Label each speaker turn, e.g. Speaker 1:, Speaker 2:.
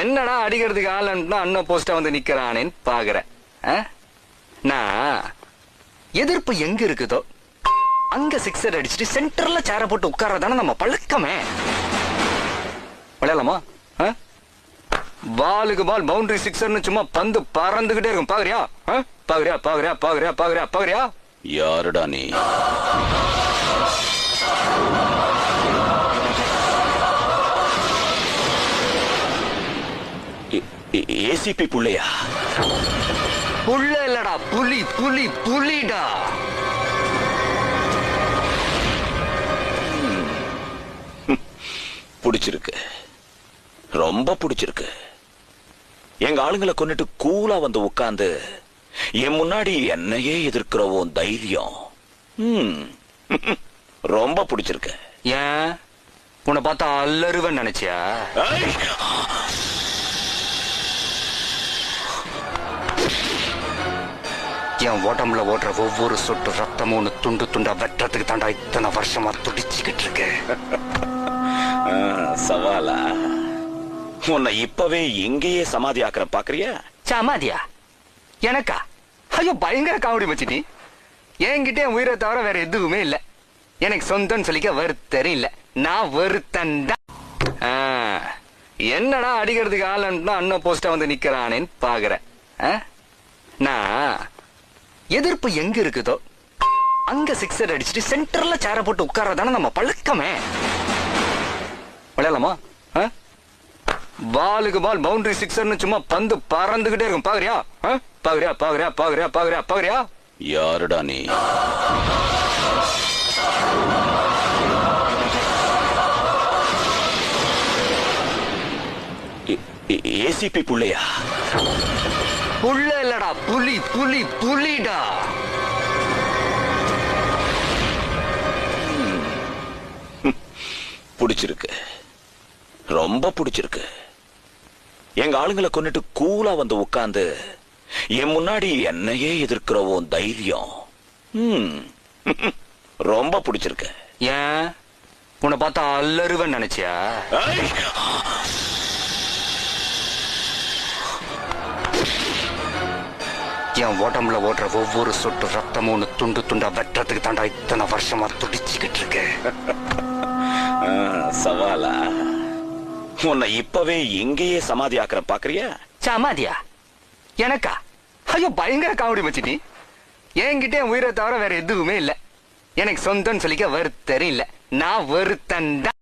Speaker 1: என்னடா அடிக்கிறதுக்கு ஆளுன்னா அண்ணன் போஸ்டா வந்து நிக்கிறானேன்னு பாக்குறேன். நான் எதிர்ப்பு எங்க இருக்குதோ அங்க சிக்ஸர் அடிச்சுட்டு சென்டர்ல சேர போட்டு உட்கார்றதானே நம்ம பழக்கமே. விளையாடலாமா? பாலுக்கு பால் பவுண்டரி சிக்ஸர்னு சும்மா பந்து பறந்துகிட்டே இருக்கும். பாக்குறியா? பாக்குறியா பாக்குறியா பாக்குறியா பாக்குறியா பாக்குறியா?
Speaker 2: யாருடா நீ? ஏசிபி புள்ளையா?
Speaker 1: புள்ள இல்லடா, புலி புலி புலிடா.
Speaker 2: புடிச்சிருக்கு, ரொம்ப புடிச்சிருக்கு. எங்க ஆளுங்களை கொன்னுட்டு கூலா வந்து உட்கார்ந்து என் முன்னாடி என்னையே எதிர்க்கிறவோம் தைரியம் ரொம்ப புடிச்சிருக்கு.
Speaker 1: ஏன் உன்னை பார்த்தா அல்லருவன் நினைச்சியா? என் உடம்புல ஓடுற ஒவ்வொரு சொட்டு ரத்தமும் துண்டு துண்டா வெட்டுறதுக்கு தாண்டா இத்தனை வருஷமா துடிச்சுக்கிட்டு இருக்கு.
Speaker 2: சவாலா? உன்னை இப்பவே எங்கேயே சமாதி ஆக்கிற பாக்குறியா?
Speaker 1: சமாதியா? எனக்கா? ஐயோ, பயங்கர காமெடி மச்சி. நீ என்கிட்ட என் உயிரை தவிர வேற எதுவுமே இல்ல. எனக்கு சொந்தம் சொல்லிக்க வருத்தரும் இல்ல. நான் வருத்தண்டா. என்னடா அடிக்கிறதுக்கு ஆளுன்னா அண்ணன் போஸ்டா வந்து நிக்கிறானேன்னு பாக்குறேன். நான் எதிர்ப்பு எங்க இருக்குதோ அங்க சிக்ஸர் அடிச்சுட்டு சென்டர்ல சேர போட்டு உட்கார்றதானே நம்ம பழக்கமே. விளையாடலாமா? பாலுக்கு பால் பவுண்டரி சிக்ஸர்னு சும்மா பந்து பறந்துகிட்டே இருக்கும். பாக்குறியா? பாக்குறியா பாக்குறியா பாக்குறியா பாக்குறியா பாக்குறியா?
Speaker 2: யாருடா நீ? ஏசிபி புள்ளையா?
Speaker 1: புள்ள இல்லடா, புலி புலி புலிடா.
Speaker 2: புடிச்சிருக்கு, ரொம்ப புடிச்சிருக்கு. எங்க ஆளுங்களை கொன்னுட்டு கூலா வந்து உட்கார்ந்து என் முன்னாடி என்னையே எதிர்க்கிறவோம் தைரியம் ரொம்ப புடிச்சிருக்கு.
Speaker 1: ஏன் உன்னை பார்த்தா அல்லருவன் நினைச்சியா? என் உடம்புல ஓடுற ஒவ்வொரு சொட்டு ரத்தமும் துண்டு துண்டா வெட்டுறதுக்கு தாண்டா இத்தனை வருஷமா துடிச்சுக்கிட்டு இருக்கு.
Speaker 2: சவாலா? உன்னை இப்பவே எங்கேயே சமாதி ஆக்கிற பாக்குறியா?
Speaker 1: சமாதியா? எனக்கா? ஐயோ, பயங்கர காமெடி மச்சி. நீ என்கிட்ட என் உயிரை தவிர வேற எதுவுமே இல்ல. எனக்கு சொந்தம் சொல்லிக்க வருத்தரும் இல்ல. நான் வருத்தண்டா.